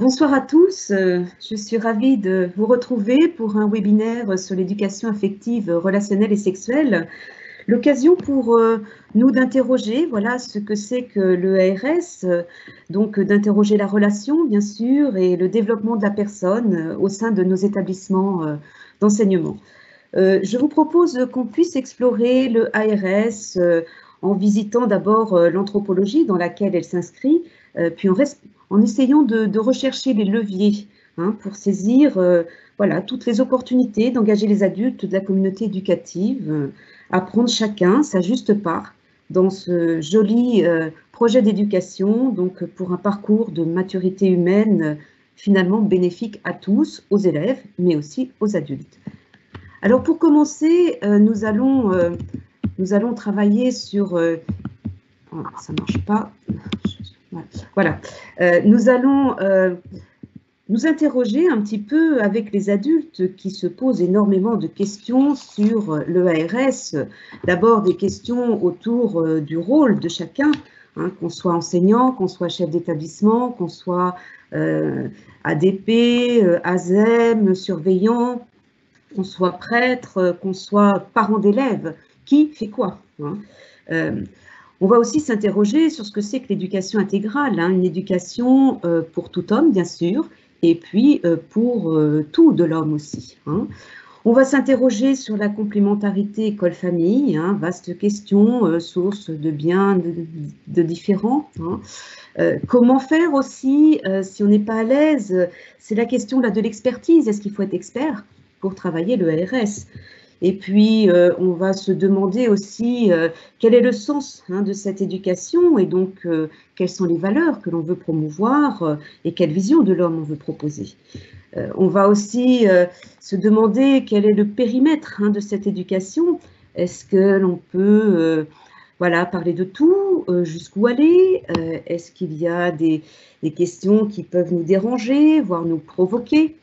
Bonsoir à tous, je suis ravie de vous retrouver pour un webinaire sur l'éducation affective, relationnelle et sexuelle. L'occasion pour nous d'interroger, voilà, ce que c'est que l'EARS, donc d'interroger la relation, bien sûr, et le développement de la personne au sein de nos établissements d'enseignement. Je vous propose qu'on puisse explorer le ARS en visitant d'abord l'anthropologie dans laquelle elle s'inscrit, puis en essayant de rechercher les leviers pour saisir voilà, toutes les opportunités d'engager les adultes de la communauté éducative, à prendre chacun sa juste part dans ce joli projet d'éducation, donc pour un parcours de maturité humaine finalement bénéfique à tous, aux élèves, mais aussi aux adultes. Alors pour commencer, nous allons travailler sur... oh, ça ne marche pas. Voilà. Nous allons nous interroger un petit peu avec les adultes qui se posent énormément de questions sur l'EARS. D'abord des questions autour du rôle de chacun, qu'on soit enseignant, qu'on soit chef d'établissement, qu'on soit ADP, ASEM, surveillant, qu'on soit prêtre, qu'on soit parent d'élèves, qui fait quoi on va aussi s'interroger sur ce que c'est que l'éducation intégrale, une éducation pour tout homme, bien sûr, et puis pour tout de l'homme aussi. On va s'interroger sur la complémentarité école-famille, vaste question, source de bien de différents. Comment faire aussi si on n'est pas à l'aise? C'est la question là de l'expertise. Est-ce qu'il faut être expert pour travailler le ARS? Et puis, on va se demander aussi quel est le sens de cette éducation et donc quelles sont les valeurs que l'on veut promouvoir et quelle vision de l'homme on veut proposer. On va aussi se demander quel est le périmètre de cette éducation. Est-ce que l'on peut voilà, parler de tout, jusqu'où aller? Est-ce qu'il y a des questions qui peuvent nous déranger, voire nous provoquer?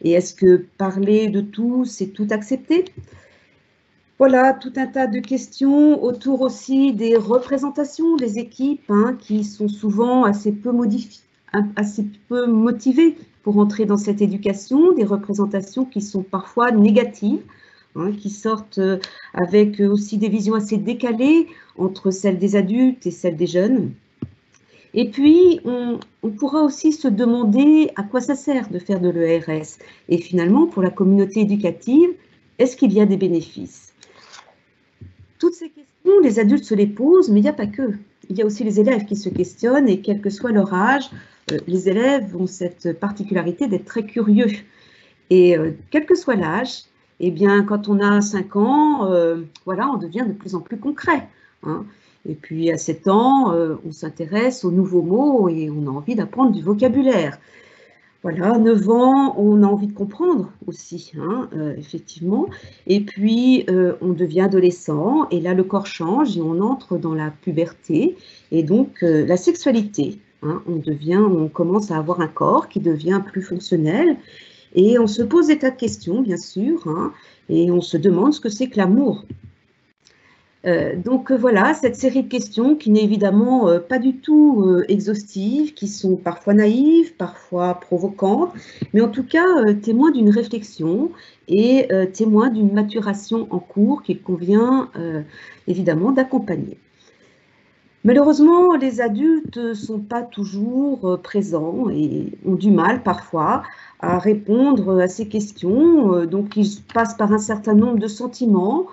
Et est-ce que parler de tout, c'est tout accepter? Voilà, tout un tas de questions autour aussi des représentations des équipes qui sont souvent assez peu motivées pour entrer dans cette éducation, des représentations qui sont parfois négatives, qui sortent avec aussi des visions assez décalées entre celles des adultes et celles des jeunes. Et puis, on pourra aussi se demander à quoi ça sert de faire de l'EARS. Et finalement, pour la communauté éducative, est-ce qu'il y a des bénéfices? Toutes ces questions, les adultes se les posent, mais il n'y a pas que. Il y a aussi les élèves qui se questionnent et quel que soit leur âge, les élèves ont cette particularité d'être très curieux. Et quel que soit l'âge, eh bien, quand on a 5 ans, voilà, on devient de plus en plus concret. Et puis à 7 ans, on s'intéresse aux nouveaux mots et on a envie d'apprendre du vocabulaire. Voilà, 9 ans, on a envie de comprendre aussi, effectivement. Et puis, on devient adolescent et là, le corps change et on entre dans la puberté. Et donc, la sexualité, on commence à avoir un corps qui devient plus fonctionnel. Et on se pose des tas de questions, bien sûr, et on se demande ce que c'est que l'amour. Donc voilà, cette série de questions qui n'est évidemment pas du tout exhaustive, qui sont parfois naïves, parfois provocantes, mais en tout cas témoins d'une réflexion et témoins d'une maturation en cours qu'il convient évidemment d'accompagner. Malheureusement, les adultes ne sont pas toujours présents et ont du mal parfois à répondre à ces questions. Donc, ils passent par un certain nombre de sentiments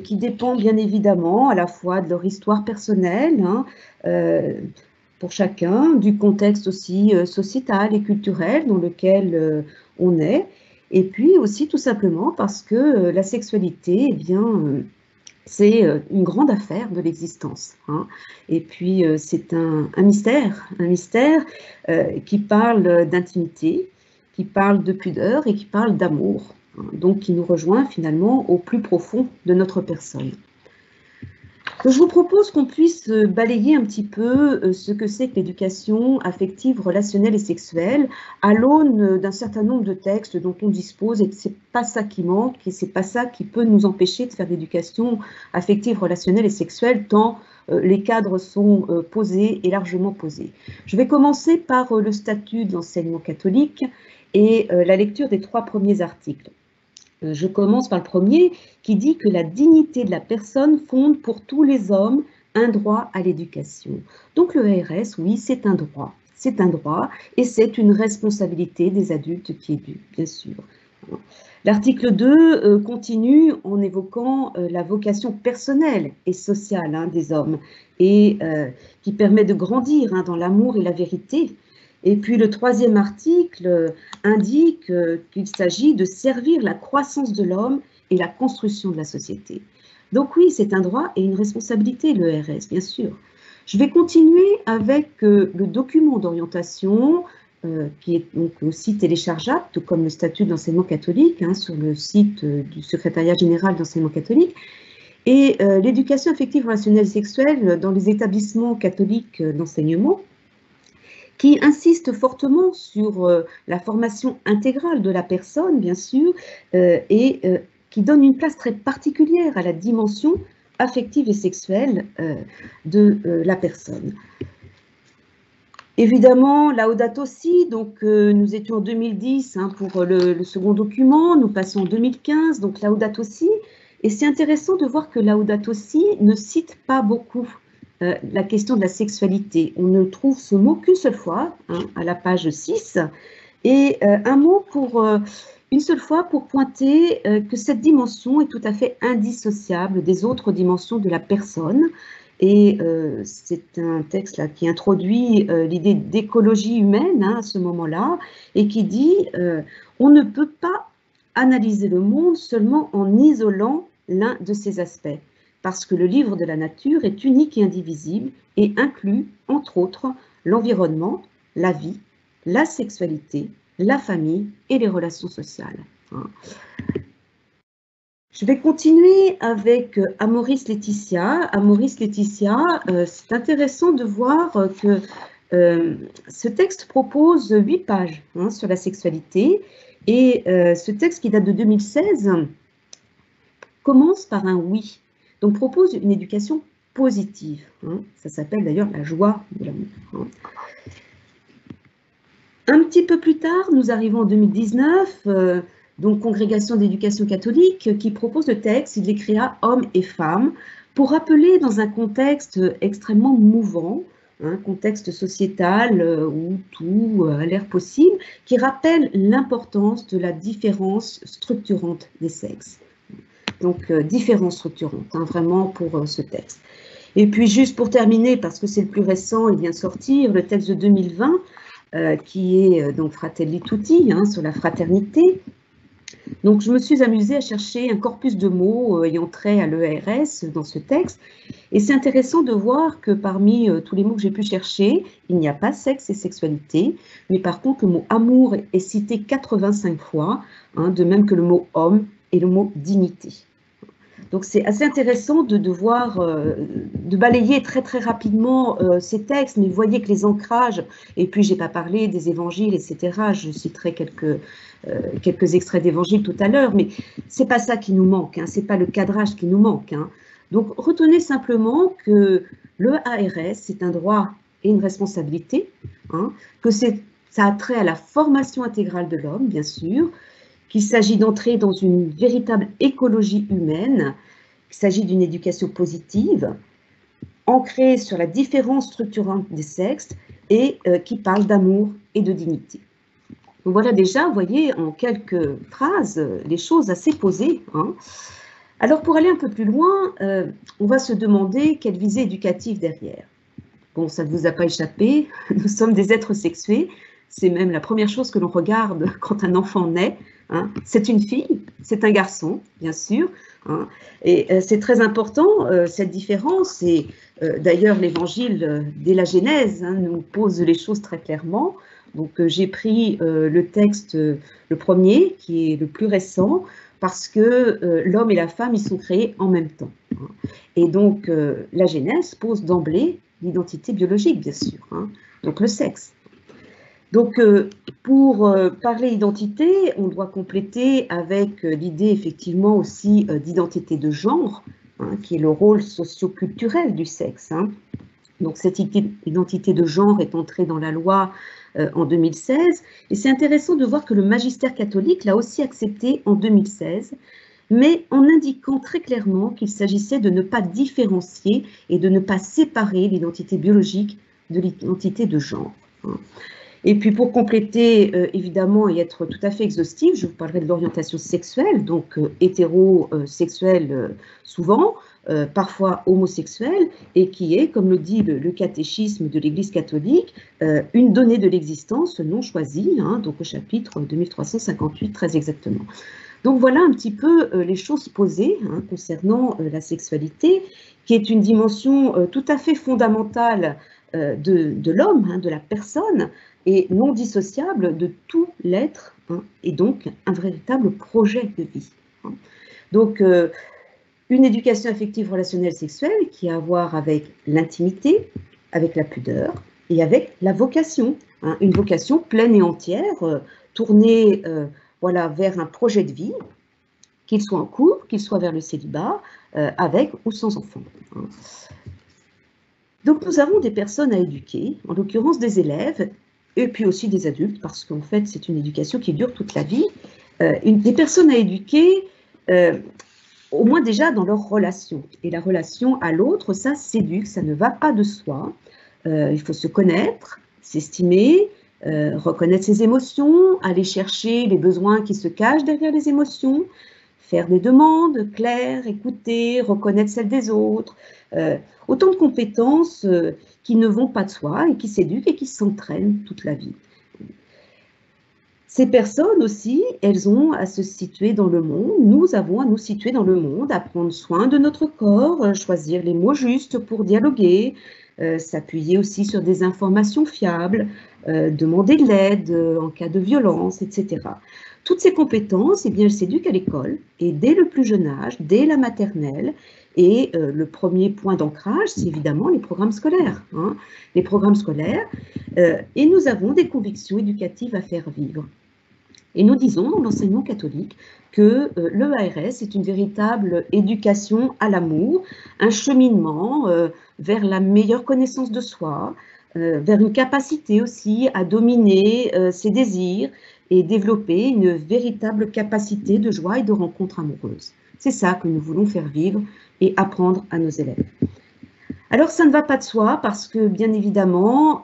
qui dépendent bien évidemment à la fois de leur histoire personnelle, pour chacun, du contexte aussi sociétal et culturel dans lequel on est, et puis aussi tout simplement parce que la sexualité, eh bien, c'est une grande affaire de l'existence. Et puis, c'est un mystère qui parle d'intimité, qui parle de pudeur et qui parle d'amour, donc qui nous rejoint finalement au plus profond de notre personne. Je vous propose qu'on puisse balayer un petit peu ce que c'est que l'éducation affective, relationnelle et sexuelle à l'aune d'un certain nombre de textes dont on dispose, et c'est pas ça qui manque et c'est pas ça qui peut nous empêcher de faire l'éducation affective, relationnelle et sexuelle tant les cadres sont posés et largement posés. Je vais commencer par le statut de l'enseignement catholique et la lecture des 3 premiers articles. Je commence par le premier qui dit que la dignité de la personne fonde pour tous les hommes un droit à l'éducation. Donc le RS, oui, c'est un droit et c'est une responsabilité des adultes qui éduquent, bien sûr. L'article 2 continue en évoquant la vocation personnelle et sociale des hommes et qui permet de grandir dans l'amour et la vérité. Et puis le 3e article indique qu'il s'agit de servir la croissance de l'homme et la construction de la société. Donc oui, c'est un droit et une responsabilité, le RS, bien sûr. Je vais continuer avec le document d'orientation qui est donc aussi téléchargeable, tout comme le statut d'enseignement catholique, sur le site du secrétariat général d'enseignement catholique. Et l'éducation affective, relationnelle et sexuelle dans les établissements catholiques d'enseignement, qui insiste fortement sur la formation intégrale de la personne, bien sûr, et qui donne une place très particulière à la dimension affective et sexuelle de la personne. Évidemment, Laudato Si, donc nous étions en 2010 pour le second document, nous passons en 2015, donc Laudato Si, et c'est intéressant de voir que Laudato Si ne cite pas beaucoup la question de la sexualité. On ne trouve ce mot qu'une seule fois, à la page 6, et un mot une seule fois pour pointer que cette dimension est tout à fait indissociable des autres dimensions de la personne. Et c'est un texte là qui introduit l'idée d'écologie humaine à ce moment-là, et qui dit on ne peut pas analyser le monde seulement en isolant l'un de ses aspects, parce que le livre de la nature est unique et indivisible et inclut, entre autres, l'environnement, la vie, la sexualité, la famille et les relations sociales. Je vais continuer avec Amoris Laetitia. Amoris Laetitia, c'est intéressant de voir que ce texte propose 8 pages sur la sexualité, et ce texte qui date de 2016 commence par un oui. Donc, propose une éducation positive. Ça s'appelle d'ailleurs la joie de l'amour. Un petit peu plus tard, nous arrivons en 2019, donc Congrégation d'éducation catholique, qui propose le texte, il l'écrit à hommes et femmes, pour rappeler dans un contexte extrêmement mouvant, un contexte sociétal où tout a l'air possible, qui rappelle l'importance de la différence structurante des sexes. Donc, différence structurante, vraiment pour ce texte. Et puis, juste pour terminer, parce que c'est le plus récent, il vient de sortir, le texte de 2020, qui est donc Fratelli Tutti, sur la fraternité. Donc, je me suis amusée à chercher un corpus de mots ayant trait à l'ERS dans ce texte. Et c'est intéressant de voir que parmi tous les mots que j'ai pu chercher, il n'y a pas sexe et sexualité, mais par contre, le mot amour est cité 85 fois, de même que le mot homme et le mot dignité. Donc, c'est assez intéressant de voir, de balayer très très rapidement ces textes, mais vous voyez que les ancrages, et puis je n'ai pas parlé des évangiles, etc. Je citerai quelques extraits d'évangiles tout à l'heure, mais ce n'est pas ça qui nous manque, ce n'est pas le cadrage qui nous manque. Donc, retenez simplement que le ARS, c'est un droit et une responsabilité, que ça a trait à la formation intégrale de l'homme, bien sûr, qu'il s'agit d'entrer dans une véritable écologie humaine, qu'il s'agit d'une éducation positive, ancrée sur la différence structurante des sexes et qui parle d'amour et de dignité. Donc voilà déjà, vous voyez, en quelques phrases, les choses assez posées. Alors pour aller un peu plus loin, on va se demander quelle visée éducative derrière. Bon, ça ne vous a pas échappé, nous sommes des êtres sexués, c'est même la première chose que l'on regarde quand un enfant naît. C'est une fille, c'est un garçon, bien sûr, et c'est très important, cette différence, et d'ailleurs l'évangile dès la Genèse nous pose les choses très clairement. Donc j'ai pris le texte, le premier, qui est le plus récent, parce que l'homme et la femme, ils sont créés en même temps. Hein. Et donc, la Genèse pose d'emblée l'identité biologique, bien sûr, hein, donc le sexe. Donc, pour parler identité, on doit compléter avec l'idée effectivement aussi d'identité de genre, hein, qui est le rôle socio-culturel du sexe. Hein. Donc, cette identité de genre est entrée dans la loi en 2016. Et c'est intéressant de voir que le magistère catholique l'a aussi accepté en 2016, mais en indiquant très clairement qu'il s'agissait de ne pas différencier et de ne pas séparer l'identité biologique de l'identité de genre. Hein. Et puis pour compléter, évidemment, et être tout à fait exhaustif, je vous parlerai de l'orientation sexuelle, donc hétérosexuelle souvent, parfois homosexuelle, et qui est, comme le dit le catéchisme de l'Église catholique, une donnée de l'existence non choisie, hein, donc au chapitre 2358 très exactement. Donc voilà un petit peu les choses posées hein, concernant la sexualité, qui est une dimension tout à fait fondamentale de l'homme, hein, de la personne, et non dissociable de tout l'être, hein, et donc un véritable projet de vie. Hein. Donc, une éducation affective relationnelle sexuelle qui a à voir avec l'intimité, avec la pudeur et avec la vocation, hein, une vocation pleine et entière, tournée voilà, vers un projet de vie, qu'il soit en couple, qu'il soit vers le célibat, avec ou sans enfant. Hein. Donc nous avons des personnes à éduquer, en l'occurrence des élèves, et puis aussi des adultes, parce qu'en fait, c'est une éducation qui dure toute la vie. Des personnes à éduquer, au moins déjà dans leur relation. Et la relation à l'autre, ça s'éduque, ça ne va pas de soi. Il faut se connaître, s'estimer, reconnaître ses émotions, aller chercher les besoins qui se cachent derrière les émotions, faire des demandes claires, écouter, reconnaître celles des autres. Autant de compétences qui ne vont pas de soi et qui s'éduquent et qui s'entraînent toute la vie. Ces personnes aussi, elles ont à se situer dans le monde, nous avons à nous situer dans le monde, à prendre soin de notre corps, choisir les mots justes pour dialoguer, s'appuyer aussi sur des informations fiables, demander de l'aide en cas de violence, etc. Toutes ces compétences, eh bien, elles s'éduquent à l'école et dès le plus jeune âge, dès la maternelle. Et le premier point d'ancrage, c'est évidemment les programmes scolaires. Hein, les programmes scolaires. Et nous avons des convictions éducatives à faire vivre. Et nous disons dans l'enseignement catholique que l'EARS est une véritable éducation à l'amour, un cheminement vers la meilleure connaissance de soi, vers une capacité aussi à dominer ses désirs et développer une véritable capacité de joie et de rencontre amoureuse. C'est ça que nous voulons faire vivre et apprendre à nos élèves. Alors ça ne va pas de soi parce que bien évidemment,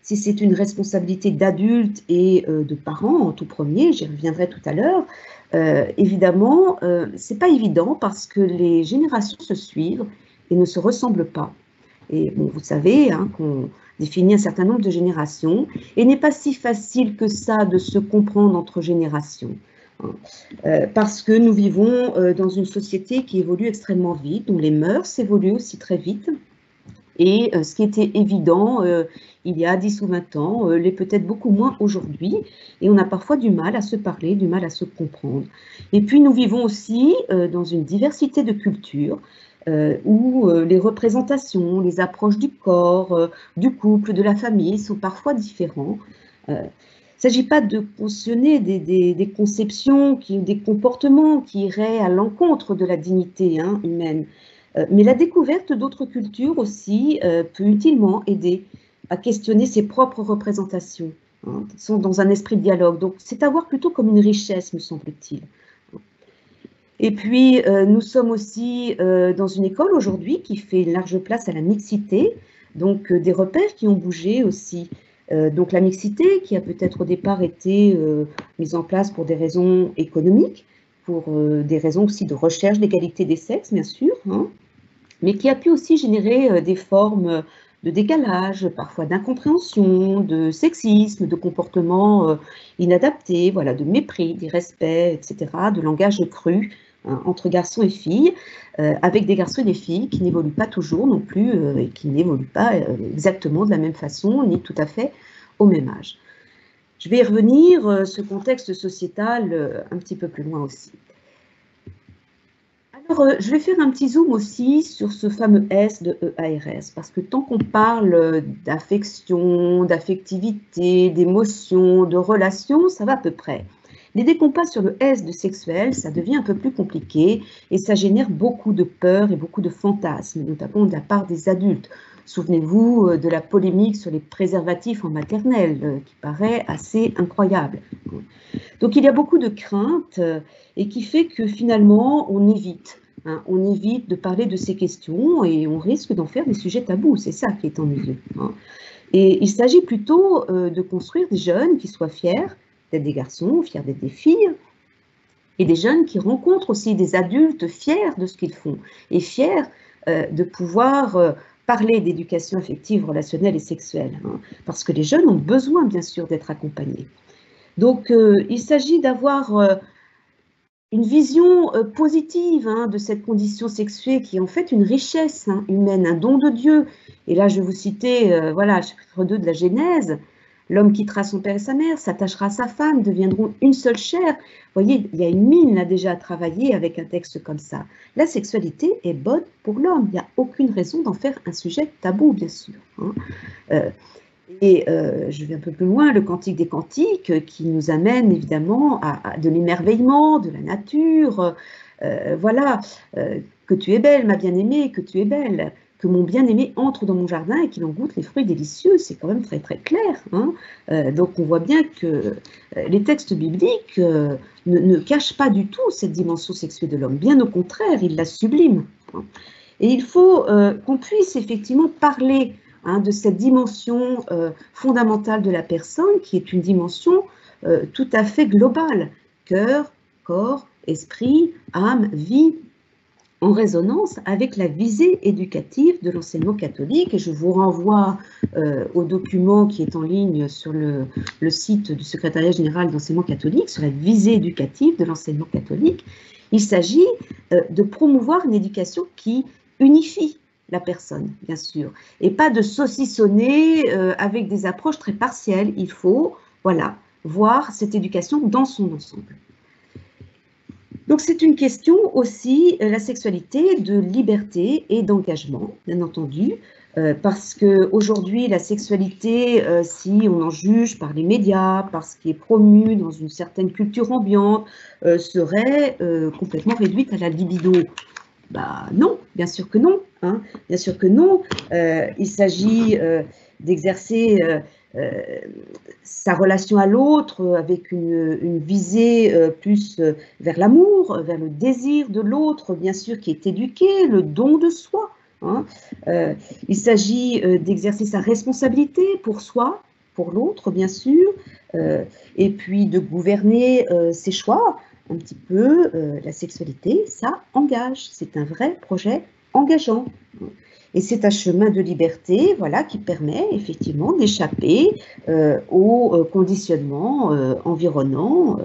si c'est une responsabilité d'adultes et de parents en tout premier, j'y reviendrai tout à l'heure, évidemment, c'est pas évident parce que les générations se suivent et ne se ressemblent pas. Et bon, vous savez hein, qu'on définit un certain nombre de générations et n'est pas si facile que ça de se comprendre entre générations. Parce que nous vivons dans une société qui évolue extrêmement vite, dont les mœurs évoluent aussi très vite. Et ce qui était évident il y a 10 ou 20 ans, l'est peut-être beaucoup moins aujourd'hui. Et on a parfois du mal à se parler, du mal à se comprendre. Et puis nous vivons aussi dans une diversité de cultures où les représentations, les approches du corps, du couple, de la famille sont parfois différents. Il ne s'agit pas de cautionner des conceptions, des comportements qui iraient à l'encontre de la dignité hein, humaine. Mais la découverte d'autres cultures aussi peut utilement aider à questionner ses propres représentations, hein, qui sont dans un esprit de dialogue. Donc c'est à voir plutôt comme une richesse, me semble-t-il. Et puis nous sommes aussi dans une école aujourd'hui qui fait une large place à la mixité, donc des repères qui ont bougé aussi. Donc la mixité qui a peut-être au départ été mise en place pour des raisons économiques, pour des raisons aussi de recherche d'égalité des sexes, bien sûr, hein, mais qui a pu aussi générer des formes de décalage, parfois d'incompréhension, de sexisme, de comportements inadaptés, voilà, de mépris, d'irrespect, etc., de langage cru hein, entre garçons et filles, avec des garçons et des filles qui n'évoluent pas toujours non plus, et qui n'évoluent pas exactement de la même façon, ni tout à fait au même âge. Je vais y revenir, ce contexte sociétal, un petit peu plus loin aussi. Je vais faire un petit zoom aussi sur ce fameux S de EARS, parce que tant qu'on parle d'affection, d'affectivité, d'émotion, de relation, ça va à peu près. Mais dès qu'on passe sur le S de sexuel, ça devient un peu plus compliqué et ça génère beaucoup de peur et beaucoup de fantasmes, notamment de la part des adultes. Souvenez-vous de la polémique sur les préservatifs en maternelle, qui paraît assez incroyable. Donc il y a beaucoup de craintes et qui fait que finalement on évite. On évite de parler de ces questions et on risque d'en faire des sujets tabous. C'est ça qui est ennuyeux. Et il s'agit plutôt de construire des jeunes qui soient fiers d'être des garçons, fiers d'être des filles, et des jeunes qui rencontrent aussi des adultes fiers de ce qu'ils font et fiers de pouvoir parler d'éducation affective, relationnelle et sexuelle. Parce que les jeunes ont besoin, bien sûr, d'être accompagnés. Donc, il s'agit d'avoir une vision positive de cette condition sexuée qui est en fait une richesse humaine, un don de Dieu. Et là, je vais vous citer, voilà, chapitre 2 de la Genèse. L'homme quittera son père et sa mère, s'attachera à sa femme, deviendront une seule chair. Vous voyez, il y a une mine là déjà à travailler avec un texte comme ça. La sexualité est bonne pour l'homme. Il n'y a aucune raison d'en faire un sujet tabou, bien sûr. Et je vais un peu plus loin, le Cantique des Cantiques, qui nous amène évidemment à de l'émerveillement, de la nature. Voilà, que tu es belle, ma bien-aimée, que tu es belle, que mon bien-aimé entre dans mon jardin et qu'il en goûte les fruits délicieux. C'est quand même très très clair. Donc on voit bien que les textes bibliques ne cachent pas du tout cette dimension sexuelle de l'homme. Bien au contraire, ils la subliment. Et il faut qu'on puisse effectivement parler de cette dimension fondamentale de la personne, qui est une dimension tout à fait globale. Cœur, corps, esprit, âme, vie, en résonance avec la visée éducative de l'enseignement catholique. Et je vous renvoie au document qui est en ligne sur le site du Secrétariat général d'enseignement catholique, sur la visée éducative de l'enseignement catholique. Il s'agit de promouvoir une éducation qui unifie la personne, bien sûr, et pas de saucissonner avec des approches très partielles. Il faut, voilà, voir cette éducation dans son ensemble. Donc c'est une question aussi, la sexualité, de liberté et d'engagement, bien entendu, parce qu'aujourd'hui, la sexualité, si on en juge par les médias, par ce qui est promu dans une certaine culture ambiante, serait complètement réduite à la libido. Bah non, bien sûr que non. Bien sûr que non. Il s'agit d'exercer sa relation à l'autre avec une visée plus vers l'amour, vers le désir de l'autre, bien sûr, qui est éduqué, le don de soi. Il s'agit d'exercer sa responsabilité pour soi, pour l'autre, bien sûr, et puis de gouverner ses choix. Un petit peu, la sexualité, ça engage. C'est un vrai projet engageant. Et c'est un chemin de liberté, voilà, qui permet effectivement d'échapper aux conditionnements environnants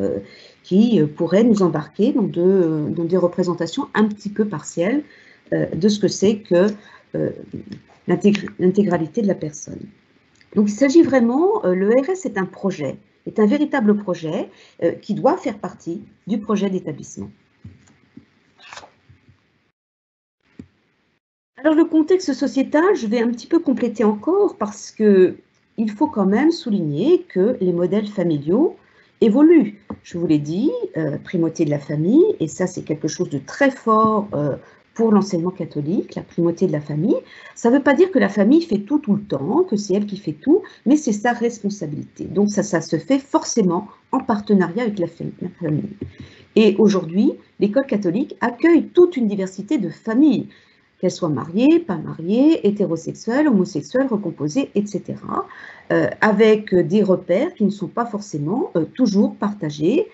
qui pourraient nous embarquer dans des représentations un petit peu partielles de ce que c'est que l'intégralité de la personne. Donc il s'agit vraiment, le RS est un projet, est un véritable projet qui doit faire partie du projet d'établissement. Alors le contexte sociétal, je vais un petit peu compléter encore parce qu'il faut quand même souligner que les modèles familiaux évoluent. Je vous l'ai dit, primauté de la famille, et ça c'est quelque chose de très fort pour l'enseignement catholique, la primauté de la famille. Ça ne veut pas dire que la famille fait tout le temps, que c'est elle qui fait tout, mais c'est sa responsabilité. Donc ça se fait forcément en partenariat avec la famille. Et aujourd'hui, l'école catholique accueille toute une diversité de familles, qu'elles soient mariées, pas mariées, hétérosexuelles, homosexuelles, recomposées, etc., avec des repères qui ne sont pas forcément toujours partagés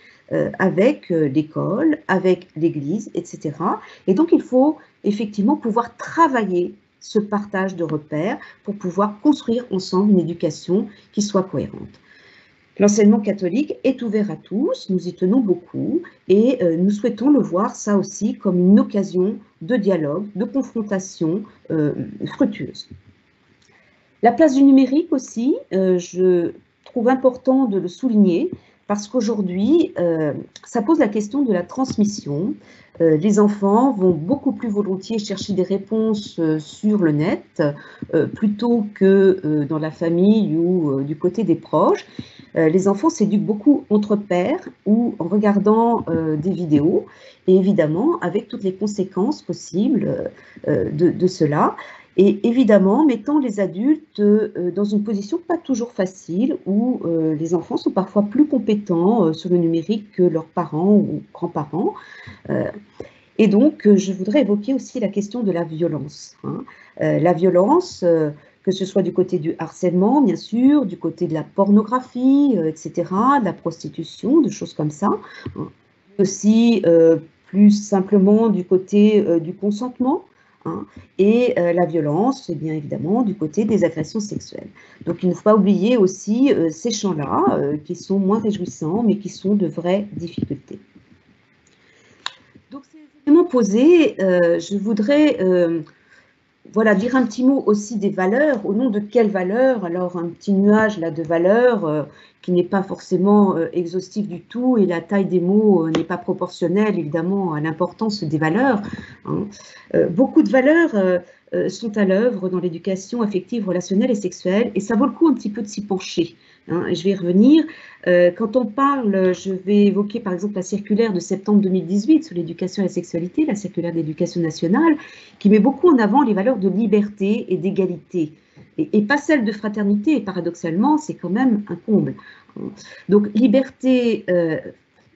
avec l'école, avec l'Église, etc. Et donc, il faut effectivement pouvoir travailler ce partage de repères pour pouvoir construire ensemble une éducation qui soit cohérente. L'enseignement catholique est ouvert à tous, nous y tenons beaucoup et nous souhaitons le voir, ça aussi, comme une occasion de dialogue, de confrontation fructueuse. La place du numérique aussi, je trouve important de le souligner parce qu'aujourd'hui, ça pose la question de la transmission. Les enfants vont beaucoup plus volontiers chercher des réponses sur le net plutôt que dans la famille ou du côté des proches. Les enfants s'éduquent beaucoup entre pairs ou en regardant des vidéos, et évidemment avec toutes les conséquences possibles de cela. Et évidemment, mettant les adultes dans une position pas toujours facile, où les enfants sont parfois plus compétents sur le numérique que leurs parents ou grands-parents. Et donc, je voudrais évoquer aussi la question de la violence. La violence, que ce soit du côté du harcèlement, bien sûr, du côté de la pornographie, etc., de la prostitution, de choses comme ça. Aussi, plus simplement du côté du consentement. Et la violence, bien évidemment, du côté des agressions sexuelles. Donc, il ne faut pas oublier aussi ces champs-là, qui sont moins réjouissants, mais qui sont de vraies difficultés. Donc, ces éléments posés, je voudrais voilà, dire un petit mot aussi des valeurs. Au nom de quelles valeurs? Alors, un petit nuage là de valeurs qui n'est pas forcément exhaustif du tout, et la taille des mots n'est pas proportionnelle, évidemment, à l'importance des valeurs. Beaucoup de valeurs sont à l'œuvre dans l'éducation affective, relationnelle et sexuelle, et ça vaut le coup un petit peu de s'y pencher. Je vais y revenir. Quand on parle, je vais évoquer par exemple la circulaire de septembre 2018 sur l'éducation et la sexualité, la circulaire d'éducation nationale, qui met beaucoup en avant les valeurs de liberté et d'égalité, et pas celles de fraternité, et paradoxalement, c'est quand même un comble. Donc, liberté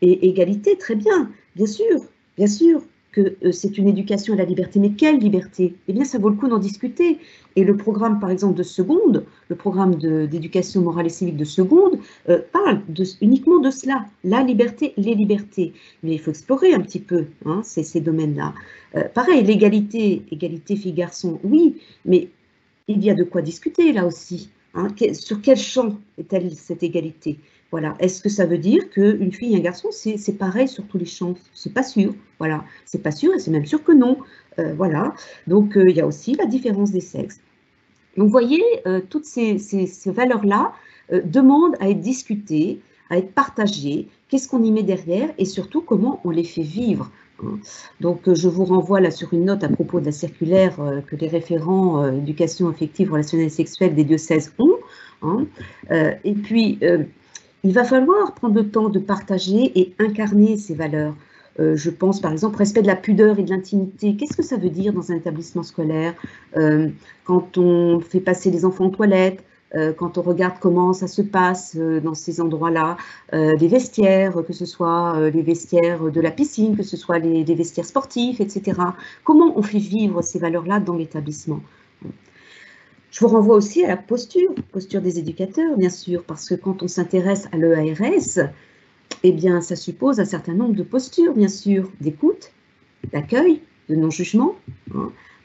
et égalité, très bien sûr que c'est une éducation à la liberté, mais quelle liberté? Eh bien, ça vaut le coup d'en discuter. Et le programme, par exemple, de seconde, le programme d'éducation morale et civique de seconde, parle uniquement de cela, la liberté, les libertés. Mais il faut explorer un petit peu ces domaines-là. Pareil, l'égalité, égalité filles-garçons, oui, mais il y a de quoi discuter là aussi. Sur quel champ est-elle cette égalité? Voilà. Est-ce que ça veut dire qu'une fille et un garçon, c'est pareil sur tous les champs? C'est pas sûr. Voilà. C'est pas sûr, et c'est même sûr que non. Voilà. Donc, il y a aussi la différence des sexes. Donc, vous voyez, toutes ces valeurs-là demandent à être discutées, à être partagées. Qu'est-ce qu'on y met derrière, et surtout, comment on les fait vivre? Donc, je vous renvoie là sur une note à propos de la circulaire que les référents éducation affective, relationnelle et sexuelle des diocèses ont. Et puis, il va falloir prendre le temps de partager et incarner ces valeurs. Je pense par exemple respect de la pudeur et de l'intimité. Qu'est-ce que ça veut dire dans un établissement scolaire quand on fait passer les enfants aux toilettes, quand on regarde comment ça se passe dans ces endroits-là, les vestiaires, que ce soit les vestiaires de la piscine, que ce soit les vestiaires sportifs, etc. Comment on fait vivre ces valeurs-là dans l'établissement? Je vous renvoie aussi à la posture des éducateurs, bien sûr, parce que quand on s'intéresse à l'EARS, eh bien, ça suppose un certain nombre de postures, bien sûr, d'écoute, d'accueil, de non-jugement,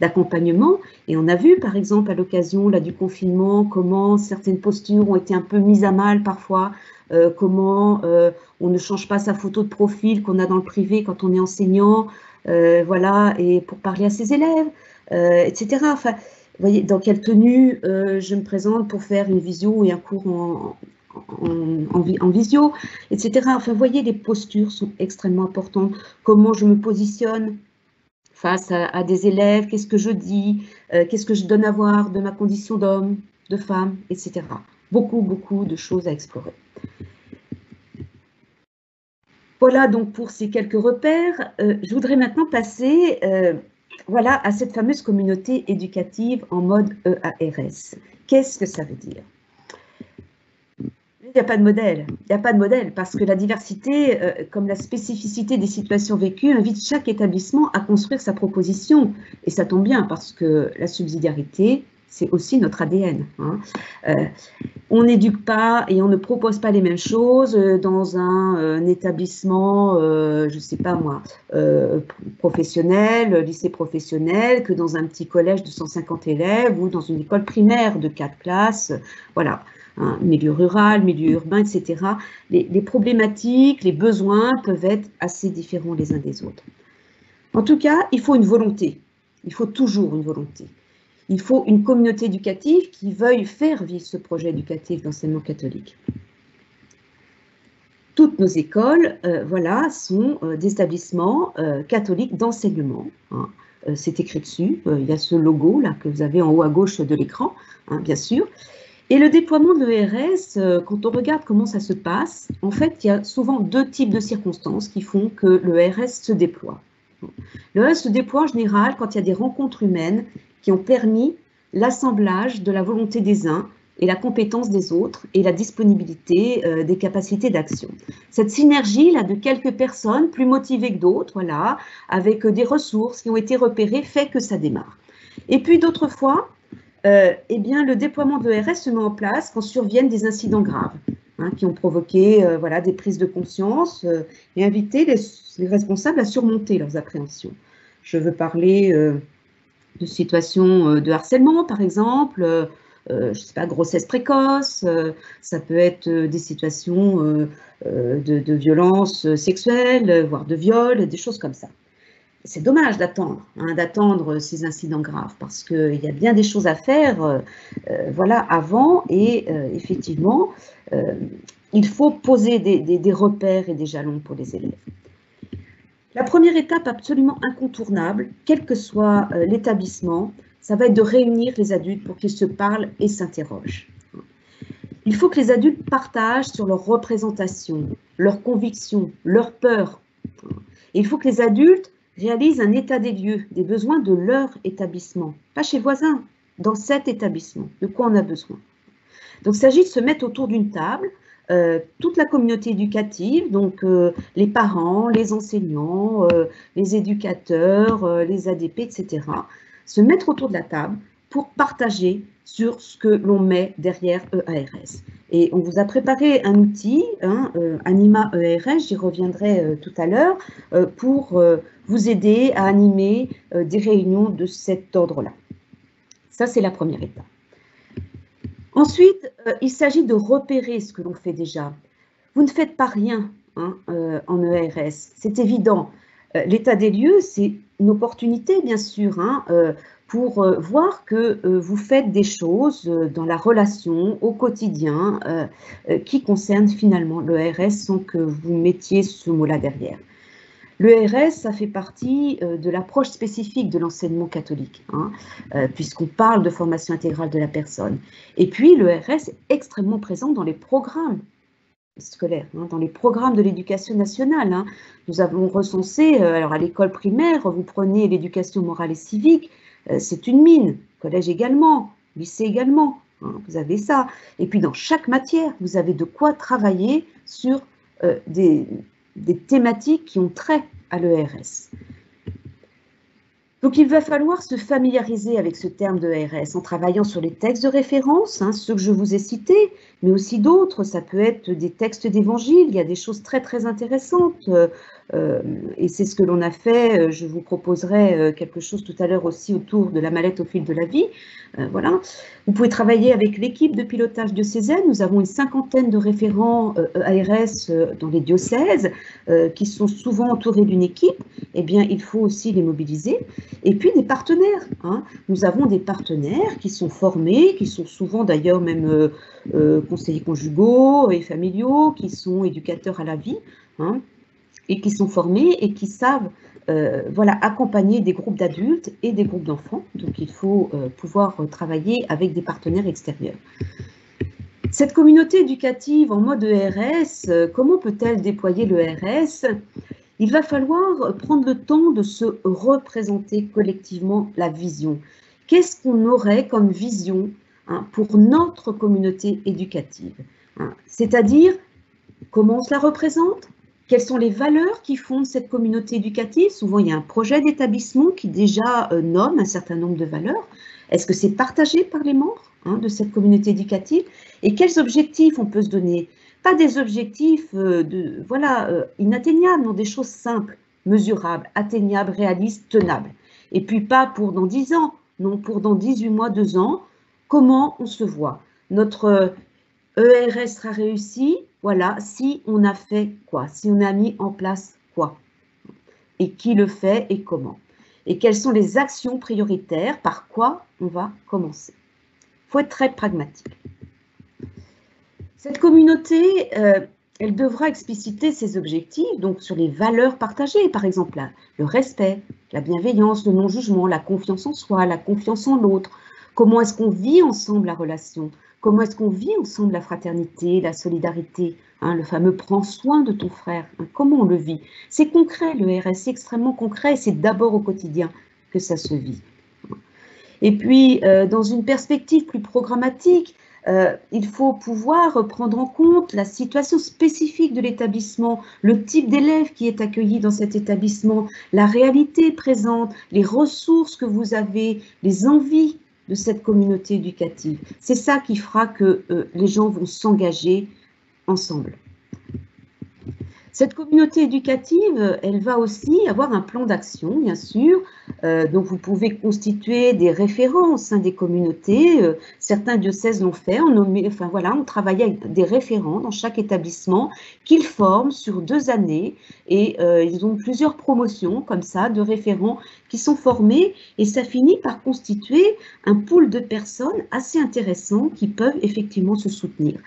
d'accompagnement. Et on a vu, par exemple, à l'occasion du confinement, comment certaines postures ont été un peu mises à mal parfois, comment on ne change pas sa photo de profil qu'on a dans le privé quand on est enseignant, voilà, et pour parler à ses élèves, etc. Enfin, vous voyez, dans quelle tenue je me présente pour faire une visio et un cours en visio, etc. Enfin, vous voyez, les postures sont extrêmement importantes. Comment je me positionne face à des élèves, qu'est-ce que je dis, qu'est-ce que je donne à voir de ma condition d'homme, de femme, etc. Beaucoup de choses à explorer. Voilà donc pour ces quelques repères. Je voudrais maintenant passer voilà, à cette fameuse communauté éducative en mode EARS. Qu'est-ce que ça veut dire? Il n'y a pas de modèle. Il n'y a pas de modèle parce que la diversité, comme la spécificité des situations vécues, invite chaque établissement à construire sa proposition. Et ça tombe bien parce que la subsidiarité, c'est aussi notre ADN. On n'éduque pas et on ne propose pas les mêmes choses dans un établissement, je ne sais pas moi, professionnel, lycée professionnel, que dans un petit collège de 150 élèves ou dans une école primaire de 4 classes. Voilà. Milieu rural, milieu urbain, etc. Les problématiques, les besoins peuvent être assez différents les uns des autres. En tout cas, il faut une volonté. Il faut toujours une volonté. Il faut une communauté éducative qui veuille faire vivre ce projet éducatif d'enseignement catholique. toutes nos écoles, voilà, sont des établissements catholiques d'enseignement. Hein. C'est écrit dessus, il y a ce logo là que vous avez en haut à gauche de l'écran, hein, bien sûr. Et le déploiement de l'ERS, quand on regarde comment ça se passe, en fait, il y a souvent deux types de circonstances qui font que l'ERS se déploie. L'ERS se déploie en général quand il y a des rencontres humaines qui ont permis l'assemblage de la volonté des uns et la compétence des autres et la disponibilité des capacités d'action. Cette synergie-là de quelques personnes plus motivées que d'autres, voilà, avec des ressources qui ont été repérées, fait que ça démarre. Et puis d'autres fois, eh bien, le déploiement de l'ERS se met en place quand surviennent des incidents graves, hein, qui ont provoqué voilà, des prises de conscience et invité les responsables à surmonter leurs appréhensions. Je veux parler de situations de harcèlement, par exemple, je ne sais pas, grossesse précoce, ça peut être des situations de violence sexuelle, voire de viol, des choses comme ça. C'est dommage d'attendre, hein, d'attendre ces incidents graves, parce qu'il y a bien des choses à faire voilà, avant, et effectivement, il faut poser des repères et des jalons pour les élèves. La première étape absolument incontournable, quel que soit l'établissement, ça va être de réunir les adultes pour qu'ils se parlent et s'interrogent. Il faut que les adultes partagent sur leurs représentations, leurs convictions, leurs peurs. Et il faut que les adultes réalisent un état des lieux, des besoins de leur établissement, pas chez le voisin, dans cet établissement, de quoi on a besoin. Donc il s'agit de se mettre autour d'une table, toute la communauté éducative, donc les parents, les enseignants, les éducateurs, les ADP, etc., se mettre autour de la table pour partager sur ce que l'on met derrière EARS. Et on vous a préparé un outil, hein, Anima EARS, j'y reviendrai tout à l'heure, pour vous aider à animer des réunions de cet ordre-là. Ça, c'est la première étape. Ensuite, il s'agit de repérer ce que l'on fait déjà. Vous ne faites pas rien hein, en EARS, c'est évident. L'état des lieux, c'est une opportunité, bien sûr, hein, pour voir que vous faites des choses dans la relation, au quotidien, qui concernent finalement l'EARS sans que vous mettiez ce mot-là derrière. L'EARS, ça fait partie de l'approche spécifique de l'enseignement catholique, hein, puisqu'on parle de formation intégrale de la personne. Et puis, l'EARS est extrêmement présent dans les programmes scolaires, hein, dans les programmes de l'éducation nationale. Hein. Nous avons recensé, alors à l'école primaire, vous prenez l'éducation morale et civique, c'est une mine, collège également, lycée également, hein, vous avez ça. Et puis, dans chaque matière, vous avez de quoi travailler sur des thématiques qui ont trait à l'EARS. Donc, il va falloir se familiariser avec ce terme de EARS en travaillant sur les textes de référence, hein, ceux que je vous ai cités, mais aussi d'autres. Ça peut être des textes d'évangile, il y a des choses très, très intéressantes. Et c'est ce que l'on a fait. Je vous proposerai quelque chose tout à l'heure aussi autour de la mallette au fil de la vie. Voilà. Vous pouvez travailler avec l'équipe de pilotage diocésaine. Nous avons une 50aine de référents EARS dans les diocèses qui sont souvent entourés d'une équipe. Eh bien, il faut aussi les mobiliser. Et puis des partenaires. Hein. Nous avons des partenaires qui sont formés, qui sont souvent d'ailleurs même conseillers conjugaux et familiaux, qui sont éducateurs à la vie, hein, et qui sont formés et qui savent voilà, accompagner des groupes d'adultes et des groupes d'enfants. Donc il faut pouvoir travailler avec des partenaires extérieurs. Cette communauté éducative en mode EARS, comment peut-elle déployer l'EARS ? Il va falloir prendre le temps de se représenter collectivement la vision. Qu'est-ce qu'on aurait comme vision hein, pour notre communauté éducative hein, c'est-à-dire, comment on se la représente? Quelles sont les valeurs qui fondent cette communauté éducative? Souvent, il y a un projet d'établissement qui déjà nomme un certain nombre de valeurs. Est-ce que c'est partagé par les membres hein, de cette communauté éducative? Et quels objectifs on peut se donner? Pas des objectifs inatteignables, non, des choses simples, mesurables, atteignables, réalistes, tenables. Et puis pas pour dans 10 ans, non, pour dans 18 mois, 2 ans, comment on se voit? Notre EARS sera réussi, voilà, si on a fait quoi? Si on a mis en place quoi? Et qui le fait et comment? Et quelles sont les actions prioritaires? Par quoi on va commencer? Il faut être très pragmatique. Cette communauté, elle devra expliciter ses objectifs, donc sur les valeurs partagées, par exemple le respect, la bienveillance, le non-jugement, la confiance en soi, la confiance en l'autre. Comment est-ce qu'on vit ensemble la relation? Comment est-ce qu'on vit ensemble la fraternité, la solidarité, hein, le fameux « prends soin de ton frère », hein, comment on le vit? C'est concret, le RS, c'est extrêmement concret, c'est d'abord au quotidien que ça se vit. Et puis, dans une perspective plus programmatique, il faut pouvoir prendre en compte la situation spécifique de l'établissement, le type d'élève qui est accueilli dans cet établissement, la réalité présente, les ressources que vous avez, les envies de cette communauté éducative. C'est ça qui fera que les gens vont s'engager ensemble. Cette communauté éducative, elle va aussi avoir un plan d'action, bien sûr. Donc, vous pouvez constituer des référents au sein des communautés. Certains diocèses l'ont fait. On travaille avec des référents dans chaque établissement qu'ils forment sur 2 années. Et ils ont plusieurs promotions comme ça de référents qui sont formés. Et ça finit par constituer un pool de personnes assez intéressant qui peuvent effectivement se soutenir.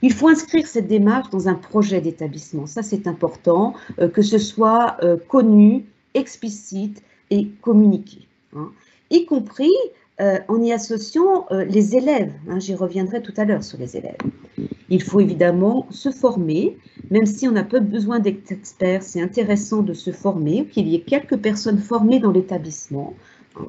Il faut inscrire cette démarche dans un projet d'établissement, ça c'est important, que ce soit connu, explicite et communiqué, hein, y compris en y associant les élèves, hein, j'y reviendrai tout à l'heure sur les élèves. Il faut évidemment se former, même si on n'a pas besoin d'être expert, c'est intéressant de se former, qu'il y ait quelques personnes formées dans l'établissement, hein.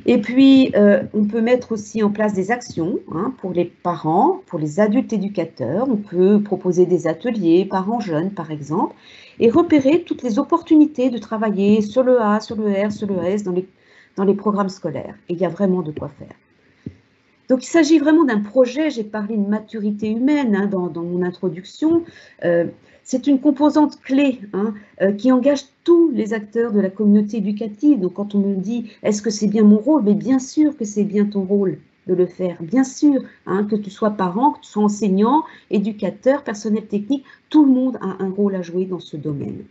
Et puis, on peut mettre aussi en place des actions, hein, pour les parents, pour les adultes éducateurs. On peut proposer des ateliers, parents jeunes par exemple, et repérer toutes les opportunités de travailler sur le A, sur le R, sur le S dans les programmes scolaires. Et il y a vraiment de quoi faire. Donc, il s'agit vraiment d'un projet. J'ai parlé de maturité humaine, hein, dans mon introduction. C'est une composante clé, hein, qui engage tous les acteurs de la communauté éducative. Donc, quand on me dit « est-ce que c'est bien mon rôle ?» Mais bien sûr que c'est bien ton rôle de le faire. Bien sûr, hein, que tu sois parent, que tu sois enseignant, éducateur, personnel technique, tout le monde a un rôle à jouer dans ce domaine.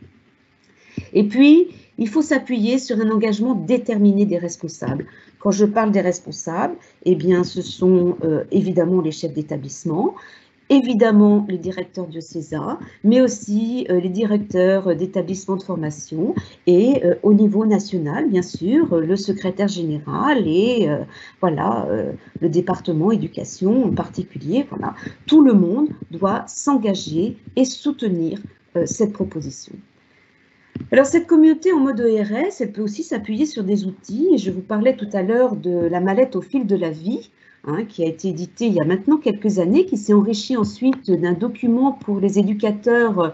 Et puis, il faut s'appuyer sur un engagement déterminé des responsables. Quand je parle des responsables, eh bien, ce sont évidemment les chefs d'établissement, évidemment les directeurs diocésains, mais aussi les directeurs d'établissements de formation et au niveau national, bien sûr, le secrétaire général et le département éducation en particulier. Voilà. Tout le monde doit s'engager et soutenir cette proposition. Alors, cette communauté en mode ERS, elle peut aussi s'appuyer sur des outils. Et je vous parlais tout à l'heure de la mallette au fil de la vie, hein, qui a été éditée il y a maintenant quelques années, qui s'est enrichie ensuite d'un document pour les éducateurs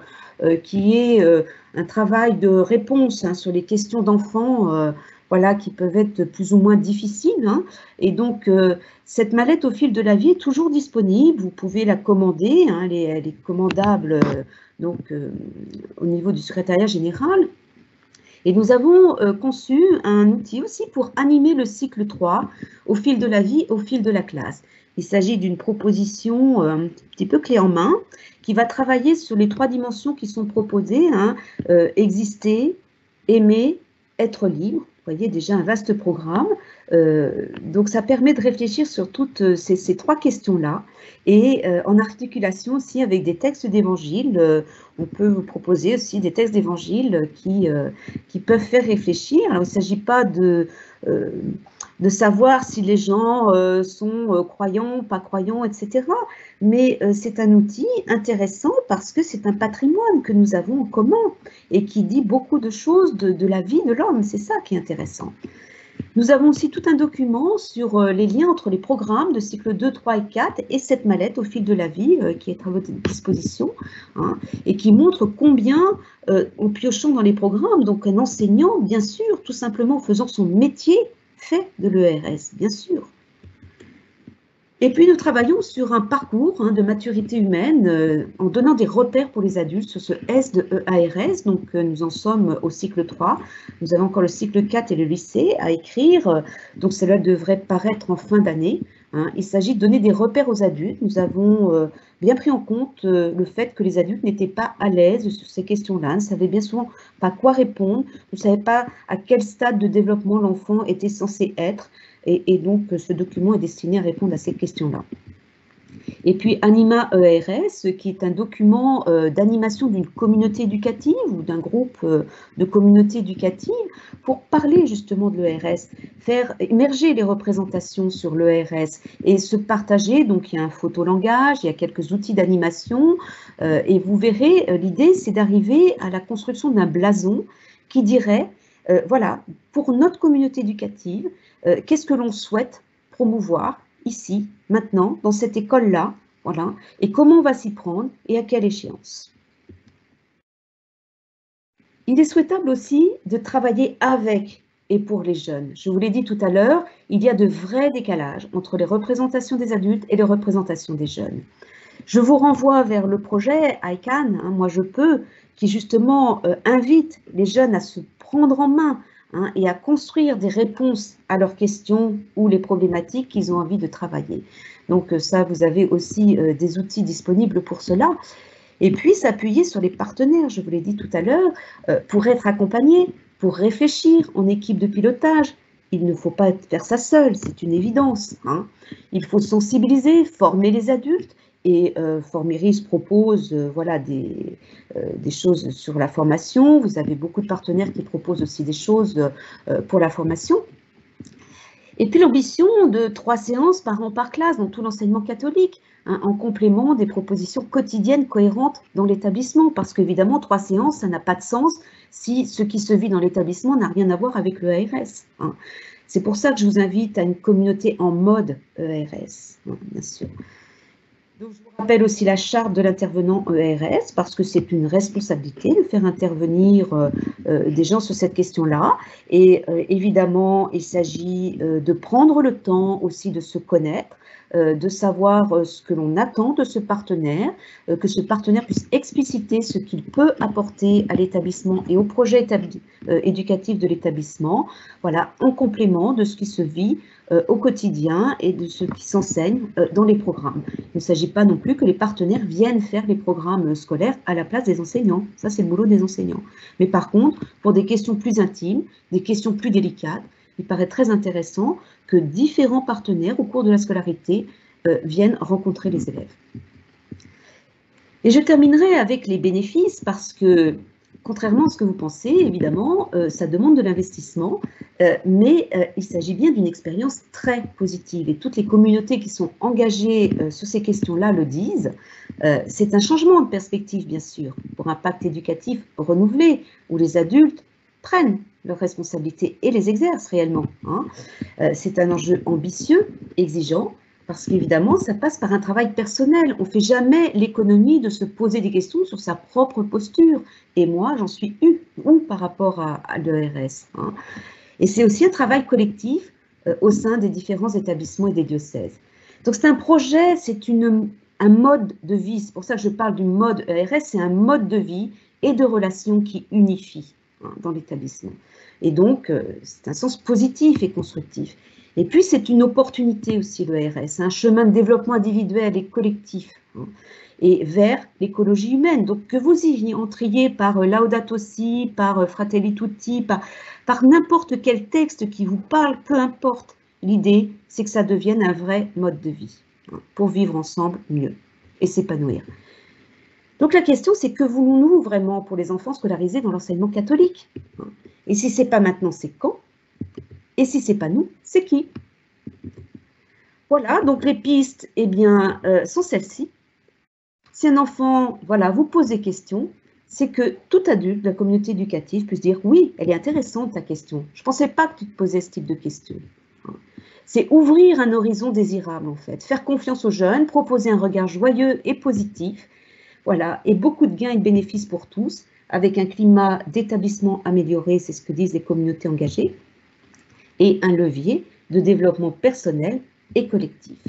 qui est un travail de réponse, hein, sur les questions d'enfants, voilà, qui peuvent être plus ou moins difficiles, hein. Et donc, cette mallette au fil de la vie est toujours disponible. Vous pouvez la commander, hein, elle est commandable donc au niveau du secrétariat général. Et nous avons conçu un outil aussi pour animer le cycle 3 au fil de la vie, au fil de la classe. Il s'agit d'une proposition un petit peu clé en main qui va travailler sur les 3 dimensions qui sont proposées, hein, exister, aimer, être libre. Vous voyez, déjà un vaste programme. Donc, ça permet de réfléchir sur toutes ces 3 questions-là et en articulation aussi avec des textes d'évangile. On peut vous proposer aussi des textes d'évangile qui peuvent faire réfléchir. Alors, il ne s'agit pas de savoir si les gens sont croyants, pas croyants, etc. Mais c'est un outil intéressant parce que c'est un patrimoine que nous avons en commun et qui dit beaucoup de choses de la vie de l'homme. C'est ça qui est intéressant. Nous avons aussi tout un document sur les liens entre les programmes de cycle 2, 3 et 4 et cette mallette au fil de la vie qui est à votre disposition, hein, et qui montre combien, en piochant dans les programmes, donc un enseignant, bien sûr, tout simplement en faisant son métier, fait de l'ERS, bien sûr. Et puis, nous travaillons sur un parcours, hein, de maturité humaine en donnant des repères pour les adultes sur ce S de EARS. Donc, nous en sommes au cycle 3. Nous avons encore le cycle 4 et le lycée à écrire. Donc, cela devrait paraître en fin d'année, hein. Il s'agit de donner des repères aux adultes. Nous avons bien pris en compte le fait que les adultes n'étaient pas à l'aise sur ces questions-là, ne savaient bien souvent pas quoi répondre, ne savaient pas à quel stade de développement l'enfant était censé être. Et donc, ce document est destiné à répondre à ces questions-là. Et puis Anima ERS, qui est un document d'animation d'une communauté éducative ou d'un groupe de communautés éducatives pour parler justement de l'ERS, faire émerger les représentations sur l'ERS et se partager. Donc il y a un photolangage, il y a quelques outils d'animation et vous verrez, l'idée c'est d'arriver à la construction d'un blason qui dirait, voilà, pour notre communauté éducative, qu'est-ce que l'on souhaite promouvoir ici, maintenant, dans cette école-là, voilà, et comment on va s'y prendre et à quelle échéance. Il est souhaitable aussi de travailler avec et pour les jeunes. Je vous l'ai dit tout à l'heure, il y a de vrais décalages entre les représentations des adultes et les représentations des jeunes. Je vous renvoie vers le projet ICANN, Moi je peux, qui justement invite les jeunes à se prendre en main et à construire des réponses à leurs questions ou les problématiques qu'ils ont envie de travailler. Donc ça, vous avez aussi des outils disponibles pour cela. Et puis s'appuyer sur les partenaires, je vous l'ai dit tout à l'heure, pour être accompagné, pour réfléchir en équipe de pilotage. Il ne faut pas faire ça seul, c'est une évidence. Il faut sensibiliser, former les adultes. Et Formeris propose voilà, des choses sur la formation. Vous avez beaucoup de partenaires qui proposent aussi des choses pour la formation. Et puis l'ambition de 3 séances par an par classe dans tout l'enseignement catholique, en complément des propositions quotidiennes cohérentes dans l'établissement. Parce qu'évidemment, 3 séances, ça n'a pas de sens si ce qui se vit dans l'établissement n'a rien à voir avec le ERS. C'est pour ça que je vous invite à une communauté en mode ERS, bien sûr. Donc, je vous rappelle aussi la charte de l'intervenant ERS, parce que c'est une responsabilité de faire intervenir des gens sur cette question-là. Et évidemment, il s'agit de prendre le temps aussi de se connaître, de savoir ce que l'on attend de ce partenaire, que ce partenaire puisse expliciter ce qu'il peut apporter à l'établissement et au projet éducatif de l'établissement, voilà, en complément de ce qui se vit au quotidien et de ce qui s'enseigne dans les programmes. Il ne s'agit pas non plus que les partenaires viennent faire les programmes scolaires à la place des enseignants. Ça, c'est le boulot des enseignants. Mais par contre, pour des questions plus intimes, des questions plus délicates, il paraît très intéressant que différents partenaires au cours de la scolarité viennent rencontrer les élèves. Et je terminerai avec les bénéfices parce que, contrairement à ce que vous pensez, évidemment, ça demande de l'investissement, mais il s'agit bien d'une expérience très positive. Et toutes les communautés qui sont engagées sur ces questions-là le disent. C'est un changement de perspective, bien sûr, pour un pacte éducatif renouvelé, où les adultes prennent leurs responsabilités et les exercent réellement. C'est un enjeu ambitieux, exigeant, parce qu'évidemment, ça passe par un travail personnel. On ne fait jamais l'économie de se poser des questions sur sa propre posture. Et moi, j'en suis où par rapport à l'ERS. Et c'est aussi un travail collectif au sein des différents établissements et des diocèses. Donc c'est un projet, c'est un mode de vie. C'est pour ça que je parle du mode ERS, c'est un mode de vie et de relation qui unifie dans l'établissement. Et donc, c'est un sens positif et constructif. Et puis, c'est une opportunité aussi, l'ERS, un chemin de développement individuel et collectif, et vers l'écologie humaine. Donc, que vous y entriez par Laudato Si, par Fratelli Tutti, par n'importe quel texte qui vous parle, peu importe, l'idée, c'est que ça devienne un vrai mode de vie, pour vivre ensemble mieux et s'épanouir. Donc, la question, c'est que voulons-nous vraiment pour les enfants scolarisés dans l'enseignement catholique? Et si ce n'est pas maintenant, c'est quand? Et si ce n'est pas nous, c'est qui? Voilà, donc les pistes, eh bien, sont celles-ci. Si un enfant, voilà, vous pose des questions, c'est que tout adulte de la communauté éducative puisse dire « Oui, elle est intéressante ta question. Je ne pensais pas que tu te posais ce type de questions. » C'est ouvrir un horizon désirable, en fait. Faire confiance aux jeunes, proposer un regard joyeux et positif. Voilà, et beaucoup de gains et de bénéfices pour tous, avec un climat d'établissement amélioré, c'est ce que disent les communautés engagées, et un levier de développement personnel et collectif.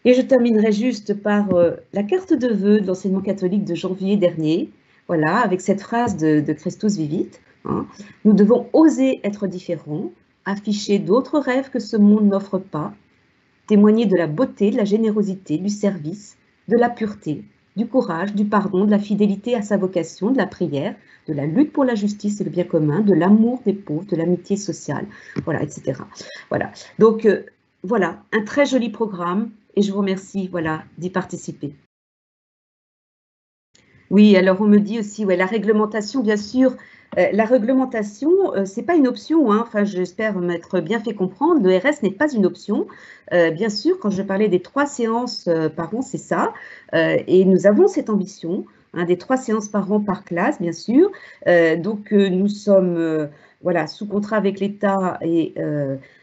Et je terminerai juste par la carte de vœux de l'enseignement catholique de janvier dernier, voilà, avec cette phrase de Christus Vivit. Nous devons oser être différents, afficher d'autres rêves que ce monde n'offre pas, témoigner de la beauté, de la générosité, du service, de la pureté, du courage, du pardon, de la fidélité à sa vocation, de la prière, de la lutte pour la justice et le bien commun, de l'amour des pauvres, de l'amitié sociale, voilà, etc. Voilà. Donc, voilà, un très joli programme et je vous remercie, voilà, d'y participer. Oui, alors on me dit aussi, ouais, la réglementation, bien sûr, la réglementation, c'est pas une option, hein. Enfin, j'espère m'être bien fait comprendre. Le RS n'est pas une option. Bien sûr, quand je parlais des 3 séances par an, c'est ça. Et nous avons cette ambition, hein, des 3 séances par an par classe, bien sûr. Donc, nous sommes voilà, sous contrat avec l'État et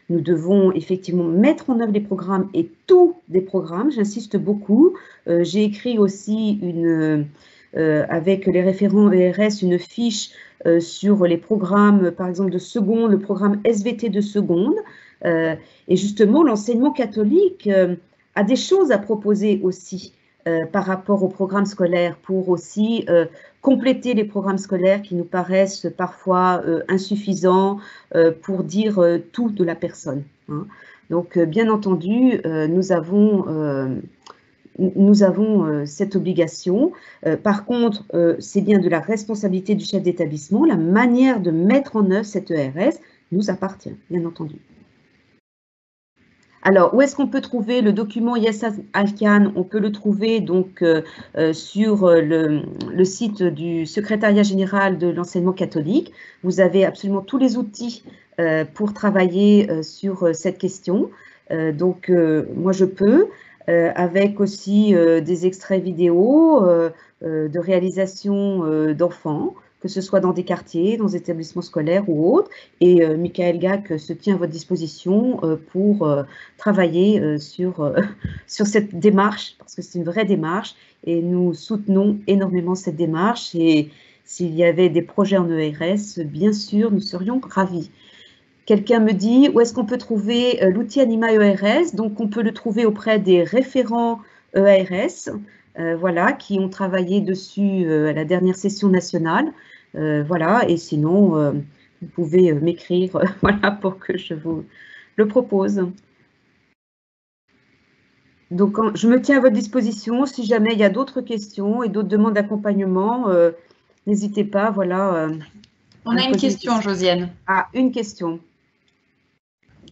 nous devons effectivement mettre en œuvre les programmes et tous des programmes. J'insiste beaucoup. J'ai écrit aussi avec les référents ERS, une fiche sur les programmes, par exemple, de seconde, le programme SVT de seconde. Et justement, l'enseignement catholique a des choses à proposer aussi par rapport au programme scolaire pour aussi compléter les programmes scolaires qui nous paraissent parfois insuffisants pour dire tout de la personne, hein. Donc, bien entendu, nous avons cette obligation. Par contre, c'est bien de la responsabilité du chef d'établissement. La manière de mettre en œuvre cette ERS nous appartient, bien entendu. Alors, où est-ce qu'on peut trouver le document Yes I Can? On peut le trouver donc sur le site du secrétariat général de l'enseignement catholique. Vous avez absolument tous les outils pour travailler sur cette question. Donc, moi, je peux, avec aussi des extraits vidéo de réalisation d'enfants, que ce soit dans des quartiers, dans des établissements scolaires ou autres. Et Michael Gac se tient à votre disposition pour travailler sur cette démarche, parce que c'est une vraie démarche, et nous soutenons énormément cette démarche. Et s'il y avait des projets en ERS, bien sûr, nous serions ravis. Quelqu'un me dit, où est-ce qu'on peut trouver l'outil Anima ERS? Donc, on peut le trouver auprès des référents ERS, voilà, qui ont travaillé dessus à la dernière session nationale. Voilà, et sinon, vous pouvez m'écrire voilà, pour que je vous le propose. Donc, je me tiens à votre disposition. Si jamais il y a d'autres questions et d'autres demandes d'accompagnement, n'hésitez pas. Voilà. On a une question, Josiane. Ah, une question.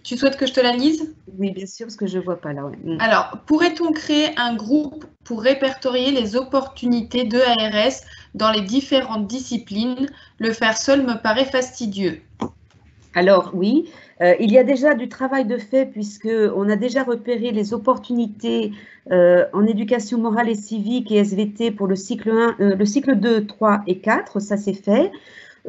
Tu souhaites que je te la lise? Oui, bien sûr, parce que je ne vois pas là. Ouais. Alors, pourrait-on créer un groupe pour répertorier les opportunités de ARS dans les différentes disciplines? Le faire seul me paraît fastidieux. Alors, oui, il y a déjà du travail de fait puisqu'on a déjà repéré les opportunités en éducation morale et civique et SVT pour le cycle 1, le cycle 2, 3 et 4, ça c'est fait.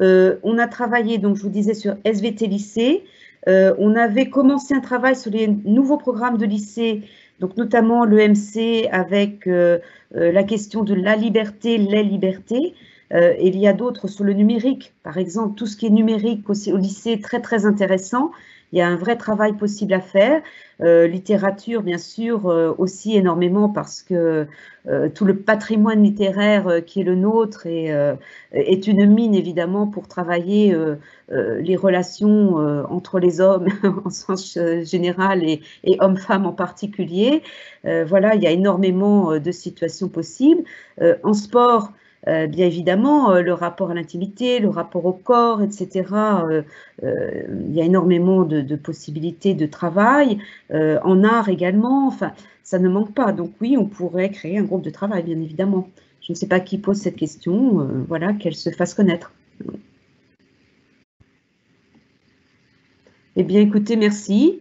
On a travaillé, donc je vous disais, sur SVT lycée. On avait commencé un travail sur les nouveaux programmes de lycée, donc notamment l'EMC avec la question de la liberté, les libertés. Il y a d'autres sur le numérique, par exemple, tout ce qui est numérique aussi au lycée, très très intéressant. Il y a un vrai travail possible à faire. Littérature, bien sûr, aussi énormément parce que tout le patrimoine littéraire qui est le nôtre est une mine, évidemment, pour travailler les relations entre les hommes en sens général et hommes-femmes en particulier. Voilà, il y a énormément de situations possibles. En sport, bien évidemment, le rapport à l'intimité, le rapport au corps, etc. Il y a énormément de possibilités de travail, en art également, enfin, ça ne manque pas. Donc oui, on pourrait créer un groupe de travail, bien évidemment. Je ne sais pas qui pose cette question, voilà, qu'elle se fasse connaître. Eh bien, écoutez, merci.